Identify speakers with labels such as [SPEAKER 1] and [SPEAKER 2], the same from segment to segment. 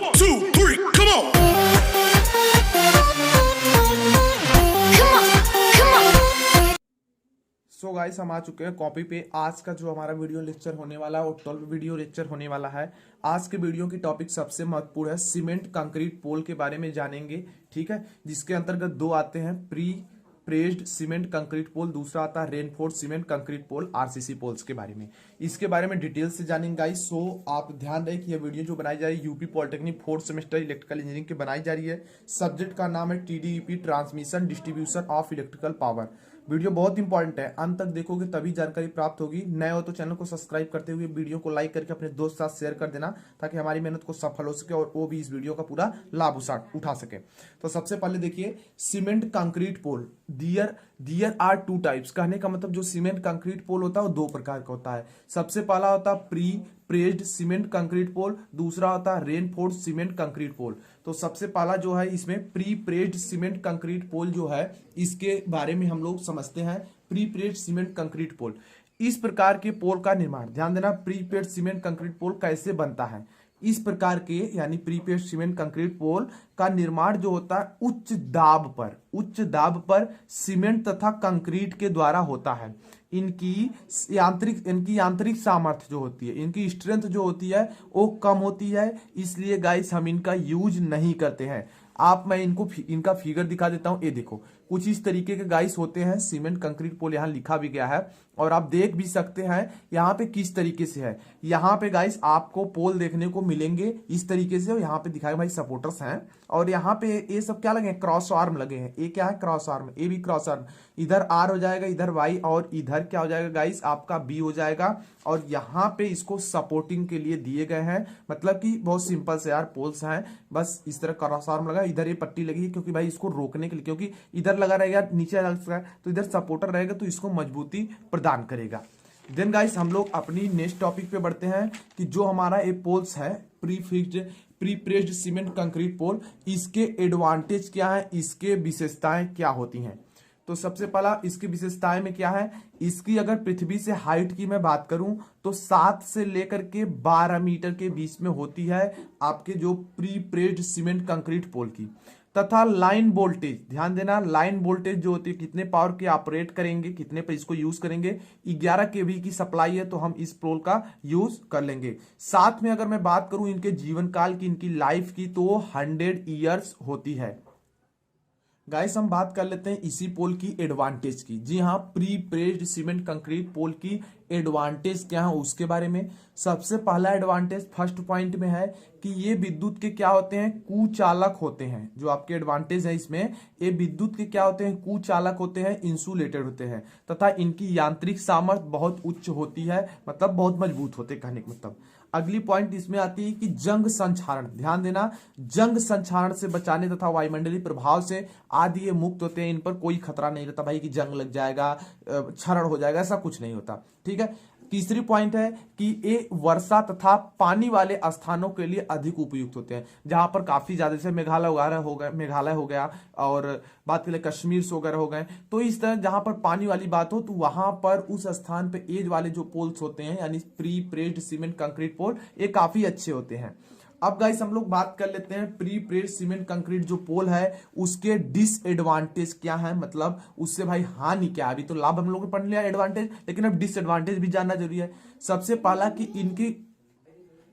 [SPEAKER 1] 1, 2, 3, come on.
[SPEAKER 2] So guys हम आ चुके हैं कॉपी पे। आज का जो हमारा वीडियो लेक्चर होने वाला है वो 12 वीडियो लेक्चर होने वाला है। आज के वीडियो की टॉपिक सबसे महत्वपूर्ण है, सीमेंट कंक्रीट पोल के बारे में जानेंगे, ठीक है। जिसके अंतर्गत दो आते हैं, प्री प्रेस्ड सीमेंट कंक्रीट पोल, दूसरा आता है रेनफोर्स सीमेंट कंक्रीट पोल, आरसीसी पोल्स के बारे में। इसके बारे में डिटेल से जानेंगे गाइस। सो आप ध्यान रहे कि यह वीडियो जो बनाई जा रही है UP polytechnic 4th semester electrical engineering की बनाई जा रही है। सब्जेक्ट का नाम है TDEP, transmission distribution of electrical power. Video बहुत इंपॉर्टेंट है, अंत तक देखोगे तभी जानकारी प्राप्त होगी। नए हो तो चैनल को सब्सक्राइब करते हुए वीडियो को लाइक करके अपने दोस्त साथ शेयर कर देना, ताकि हमारी मेहनत को सफल हो सके और वो भी इस वीडियो का पूरा लाभ उठा सके। तो सबसे पहले देखिए, cement concrete pole. There are two types. कहने का मतलब जो सीमेंट कंक्रीट पोल होता है वो दो प्रकार का होता है। सबसे पहला होता है प्री प्रेस्ड सीमेंट कंक्रीट पोल, दूसरा होता है रेनफोर्स्ड सीमेंट कंक्रीट पोल। तो सबसे पहला जो है इसमें प्री प्रेस्ड सीमेंट कंक्रीट पोल जो है, इसके बारे में हम लोग समझते हैं। प्री प्रेस्ड सीमेंट कंक्रीट पोल, इस प्रकार के पोल का निर्माण, ध्यान देना, प्री प्रेस्ड सीमेंट कंक्रीट पोल कैसे बनता है। इस प्रकार के यानी प्री प्रेस्ड सीमेंट कंक्रीट पोल का निर्माण जो होता है उच्च दाब पर सीमेंट तथा कंक्रीट के द्वारा होता है। इनकी यांत्रिक सामर्थ्य जो होती है, इनकी स्ट्रेंथ जो होती है वो कम होती है, इसलिए गाइस हम इनका यूज नहीं करते हैं। मैं इनका फिगर दिखा देता हूं। ये देखो, कुछ इस तरीके के गाइस होते हैं। सीमेंट कंक्रीट पोल यहाँ लिखा भी गया है और आप देख भी सकते हैं यहाँ पे किस तरीके से है। यहाँ पे गाइस आपको पोल देखने को मिलेंगे इस तरीके से, और यहाँ पे दिखाए भाई सपोर्टर्स हैं, और यहाँ पे ये सब क्या लगे हैं, क्रॉस आर्म लगे हैं। ये क्या है, क्रॉस आर्म, ये भी क्रॉस आर्म। इधर आर हो जाएगा, इधर वाई, और इधर क्या हो जाएगा गाइस, आपका बी हो जाएगा। और यहाँ पे इसको सपोर्टिंग के लिए दिए गए हैं। मतलब कि बहुत सिंपल से यार पोल्स हैं, बस इस तरह क्रॉस आर्म लगा, इधर ये पट्टी लगी है क्योंकि भाई इसको रोकने के लिए, क्योंकि इधर लगा रहेगा नीचे तो इधर सपोर्टर रहेगा तो इसको मजबूती प्रदान करेगा। देन गाइस हम लोग अपनी नेक्स्ट टॉपिक पे बढ़ते हैं कि जो हमारा ये पोल्स है प्री प्रेस्ड सीमेंट कंक्रीट पोल, इसके एडवांटेज क्या है, इसके विशेषताएं क्या होती हैं। तो सबसे पहला इसकी विशेषताएं में क्या है, इसकी अगर पृथ्वी से हाइट की मैं बात करूं तो 7 से लेकर के 12 मीटर के बीच में होती है आपके जो प्री प्रेस्ड सीमेंट कंक्रीट पोल की। तथा लाइन वोल्टेज, ध्यान देना, लाइन वोल्टेज जो होती है, कितने पावर के ऑपरेट करेंगे, कितने पे इसको यूज करेंगे, 11 केवी की सप्लाई है तो हम इस पोल का यूज कर लेंगे। साथ में अगर मैं बात करूं इनके जीवन काल की, इनकी लाइफ की, तो 100 ईयर्स होती है। गाइस हम बात कर लेते हैं इसी पोल की एडवांटेज की। जी हाँ, प्री प्रेस्ड सीमेंट कंक्रीट पोल की एडवांटेज क्या है उसके बारे में। सबसे पहला एडवांटेज फर्स्ट पॉइंट में है कि ये विद्युत के क्या होते हैं, कुचालक होते हैं। जो आपके एडवांटेज है इसमें, ये विद्युत के क्या होते हैं, कुचालक होते हैं, इंसुलेटेड होते हैं, तथा इनकी यांत्रिक सामर्थ्य बहुत उच्च होती है, मतलब बहुत मजबूत होते हैं कहने का मतलब। अगली पॉइंट इसमें आती है कि जंग संक्षारण, ध्यान देना, जंग संक्षारण से बचाने तथा वायुमंडलीय प्रभाव से आदि ये मुक्त होते हैं। इन पर कोई खतरा नहीं रहता भाई कि जंग लग जाएगा, क्षरण हो जाएगा, ऐसा कुछ नहीं होता, ठीक है। तीसरी पॉइंट है कि ये वर्षा तथा पानी वाले स्थानों के लिए अधिक उपयुक्त होते हैं, जहां पर काफी ज्यादा, जैसे मेघालय हो गया और बात करें कश्मीर से वगैरह हो गए। तो इस तरह जहां पर पानी वाली बात हो तो वहां पर उस स्थान पे एज वाले जो पोल्स होते हैं यानी प्री प्रेस्ड सीमेंट कंक्रीट पोल, ये काफी अच्छे होते हैं। अब गाइस हम लोग बात कर लेते हैं प्री प्रेस्ड सीमेंट कंक्रीट जो पोल है उसके डिसएडवांटेज क्या है, मतलब उससे भाई हानि क्या है। अभी तो लाभ हम लोग ने पढ़ लिया एडवांटेज, लेकिन अब डिसएडवांटेज भी जानना जरूरी है। सबसे पहला कि इनकी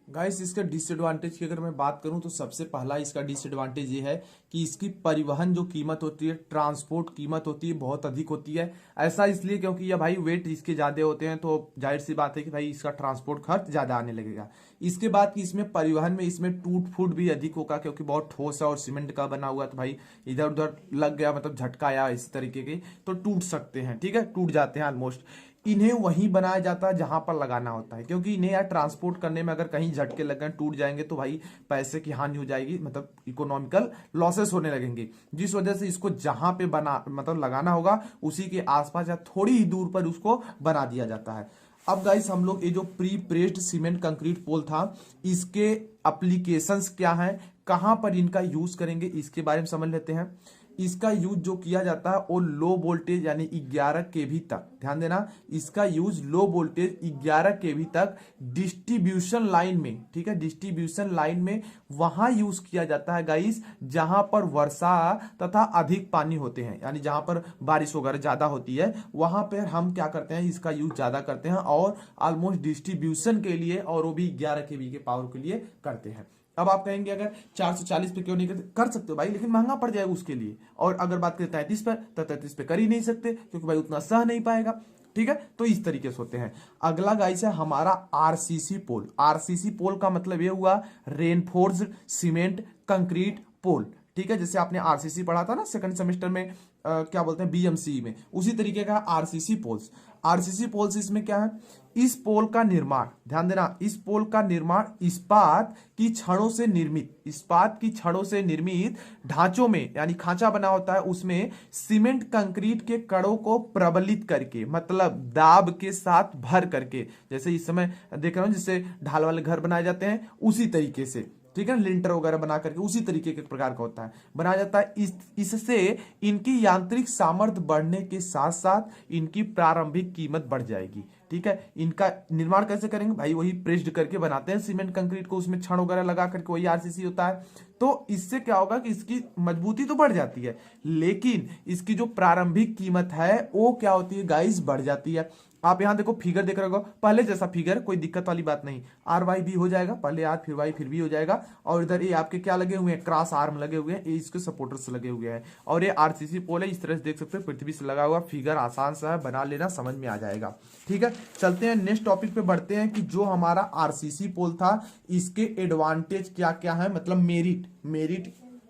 [SPEAKER 2] गाइस इसके डिसएडवांटेज की अगर मैं बात करूं तो सबसे पहला इसका डिसएडवांटेज ये है कि इसकी परिवहन जो कीमत होती है, ट्रांसपोर्ट कीमत होती है, बहुत अधिक होती है। ऐसा इसलिए क्योंकि ये भाई वेट इसके ज्यादा होते हैं, तो जाहिर सी बात है कि भाई इसका ट्रांसपोर्ट खर्च ज्यादा आने लगेगा। इसके बाद कि इसमें परिवहन में इसमें टूट फूट भी अधिक होगा, क्योंकि बहुत ठोस है और सीमेंट का बना हुआ, तो भाई इधर उधर लग गया, मतलब झटका आया इस तरीके के, तो टूट सकते हैं, ठीक है, टूट जाते हैं ऑलमोस्ट। इन्हें वहीं बनाया जाता है जहां पर लगाना होता है, क्योंकि इन्हें यार ट्रांसपोर्ट करने में अगर कहीं झटके लग गए, टूट जाएंगे, तो भाई पैसे की हानि हो जाएगी, मतलब इकोनॉमिकल लॉसेस होने लगेंगे। जिस वजह से इसको जहां पे मतलब लगाना होगा उसी के आसपास या थोड़ी ही दूर पर उसको बना दिया जाता है। अब गाइस हम लोग ये जो प्री प्रेस्ड सीमेंट कंक्रीट पोल था, इसके एप्लीकेशंस क्या हैं, कहां पर इनका यूज करेंगे, इसके बारे में समझ लेते हैं। इसका यूज जो किया जाता है वो लो वोल्टेज यानी 11 केवी तक, ध्यान देना, इसका यूज लो वोल्टेज 11 केवी तक डिस्ट्रीब्यूशन लाइन में, ठीक है, डिस्ट्रीब्यूशन लाइन में वहां यूज किया जाता है गाइस जहां पर वर्षा तथा अधिक पानी होते हैं, यानी जहां पर बारिश वगैरह ज्यादा होती है वहां पर हम क्या करते हैं, इसका यूज ज्यादा करते हैं और ऑलमोस्ट डिस्ट्रीब्यूशन के लिए, और वो भी 11 केवी के पावर के लिए करते हैं। अब आप कहेंगे अगर 440 पे क्यों नहीं करते, कर सकते हो भाई, लेकिन महंगा पड़ जाएगा उसके लिए। और अगर बात करें 33 पर, तो 33 पे कर ही नहीं सकते क्योंकि भाई उतना सह नहीं पाएगा, ठीक है। तो इस तरीके से होते हैं। अगला गाइस है हमारा आरसीसी पोल। आरसीसी पोल का मतलब ये हुआ रेनफोर्स्ड सीमेंट कंक्रीट पोल, ठीक है। जैसे आपने आरसीसी पढ़ा था ना सेकंड सेमेस्टर में, क्या बोलते हैं बीएमसी में, उसी तरीके का आरसीसी पोल्स। आरसीसी पोल्स इसमें क्या है, इस पोल का निर्माण, ध्यान देना, इस पोल का निर्माण इस्पात की छड़ों से निर्मित, इस्पात की छड़ों से निर्मित ढांचों में, यानी खांचा बना होता है उसमें सीमेंट कंक्रीट के कड़ों को प्रबलित करके, मतलब दाब के साथ भर करके, जैसे इस समय देख रहा हूं जिससे ढाल वाले घर बनाए जाते हैं उसी तरीके से, ठीक है, लिंटर वगैरह बना करके उसी तरीके के प्रकार का होता है, बनाया जाता है। इससे इनकी यांत्रिक सामर्थ्य बढ़ने के साथ साथ इनकी प्रारंभिक कीमत बढ़ जाएगी, ठीक है। इनका निर्माण कैसे करेंगे भाई, वही प्रेस्ड करके बनाते हैं सीमेंट कंक्रीट को, उसमें छड़ वगैरह लगा करके, वही आरसीसी होता है। तो इससे क्या होगा कि इसकी मजबूती तो बढ़ जाती है, लेकिन इसकी जो प्रारंभिक कीमत है वो क्या होती है गाइस, बढ़ जाती है। आप यहां देखो फिगर देख रहे हो, पहले जैसा फिगर, कोई दिक्कत वाली बात नहीं, आर वाई भी हो जाएगा, पहले आर फिर वाई फिर भी हो जाएगा। और इधर ये आपके क्या लगे हुए हैं, क्रॉस आर्म लगे हुए हैं, ये इसके सपोर्टर्स लगे हुए हैं। और ये आरसीसी पोल है, इस तरह से देख सकते हो पृथ्वी से लगा हुआ। फिगर आसान सा है, बना लेना, समझ में आ जाएगा, ठीक है। चलते हैं नेक्स्ट टॉपिक पे बढ़ते हैं कि जो हमारा आरसीसी पोल था इसके एडवांटेज क्या क्या है, मतलब मेरिट,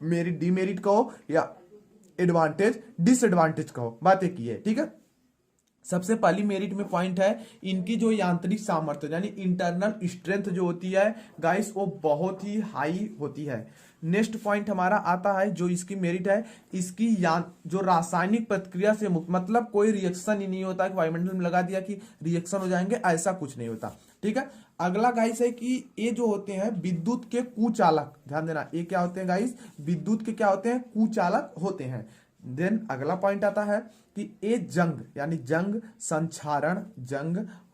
[SPEAKER 2] मेरिट डीमेरिट कहो या एडवांटेज डिसएडवांटेज कहो, बातें की है, ठीक है। सबसे पहली मेरिट में पॉइंट है इनकी जो यांत्रिक सामर्थ्य यानी इंटरनल स्ट्रेंथ जो होती है गाइस वो बहुत ही हाई होती है। नेक्स्ट पॉइंट हमारा आता है जो इसकी मेरिट है, इसकी जो रासायनिक प्रतिक्रिया से मुक्त, मतलब कोई रिएक्शन ही नहीं होता कि वायुमंडल में लगा दिया कि रिएक्शन हो जाएंगे, ऐसा कुछ नहीं होता, ठीक है। अगला गाइस है कि ये जो होते हैं विद्युत के कुचालक, ध्यान देना, ये क्या होते हैं गाइस, विद्युत के क्या होते हैं, कुचालक होते हैं। देन अगला पॉइंट आता है कि ये जंग यानी जंग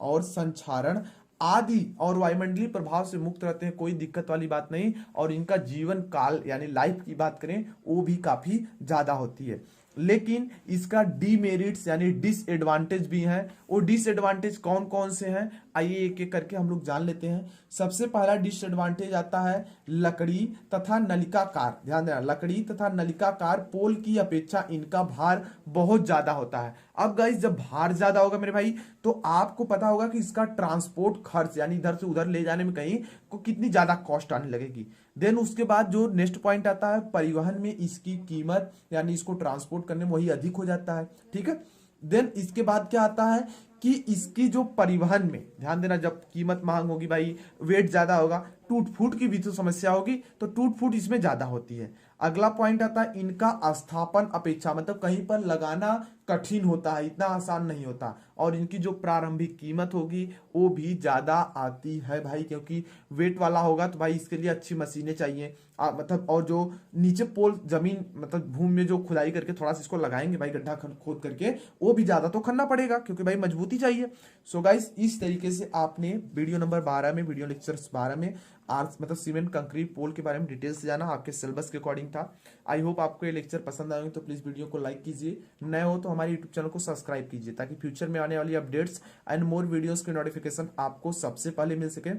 [SPEAKER 2] और संक्षारण आदि और वायुमंडलीय प्रभाव से मुक्त रहते हैं, कोई दिक्कत वाली बात नहीं। और इनका जीवन काल यानी लाइफ की बात करें वो भी काफी ज्यादा होती है। लेकिन इसका डीमेरिट्स यानी डिसएडवांटेज भी हैं। वो डिसएडवांटेज कौन कौन से हैं आइए एक एक करके हम लोग जान लेते हैं। सबसे पहला डिसएडवांटेज आता है लकड़ी तथा नलिकाकार, ध्यान देना, लकड़ी तथा नलिकाकार पोल की अपेक्षा इनका भार बहुत ज्यादा होता है। अब गाइस जब भार ज्यादा होगा मेरे भाई तो आपको पता होगा कि इसका ट्रांसपोर्ट खर्च यानी इधर से उधर ले जाने में कहीं को कितनी ज्यादा कॉस्ट आने लगेगी। देन उसके बाद जो नेक्स्ट पॉइंट आता है परिवहन में इसकी कीमत यानी इसको ट्रांसपोर्ट करने में वही अधिक हो जाता है, ठीक है। देन इसके बाद क्या आता है कि इसकी जो परिवहन में, ध्यान देना, जब कीमत महंग होगी भाई, वेट ज्यादा होगा, टूट फूट की भी तो समस्या होगी, तो टूट फूट इसमें ज्यादा होती है। अगला पॉइंट आता है इनका स्थापन अपेक्षा, मतलब कहीं पर लगाना कठिन होता है, इतना आसान नहीं होता। और इनकी जो प्रारंभिक कीमत होगी वो भी ज्यादा आती है भाई, क्योंकि वेट वाला होगा तो भाई इसके लिए अच्छी मशीनें चाहिए, मतलब और जो नीचे पोल जमीन मतलब भूमि में जो खुदाई करके थोड़ा सा इसको लगाएंगे भाई, गड्ढा खोद करके, वो भी ज्यादा तो खनना पड़ेगा क्योंकि भाई मजबूती चाहिए। सो गाइस इस तरीके से आपने वीडियो नंबर 12 में, वीडियो लेक्चर 12 में मतलब सीमेंट कंक्रीट पोल के बारे में डिटेल से जाना, आपके सिलेबस के अकॉर्डिंग था। आई होप आपको ये लेक्चर पसंद आएंगे, तो प्लीज वीडियो को लाइक कीजिए, नए हो तो हमारे यूट्यूब चैनल को सब्सक्राइब कीजिए ताकि फ्यूचर में आने वाली अपडेट्स एंड मोर वीडियोस के नोटिफिकेशन आपको सबसे पहले मिल सके।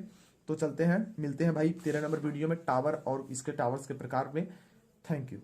[SPEAKER 2] तो चलते हैं, मिलते हैं भाई 13 नंबर वीडियो में टावर और इसके टावर्स के प्रकार में। Thank you.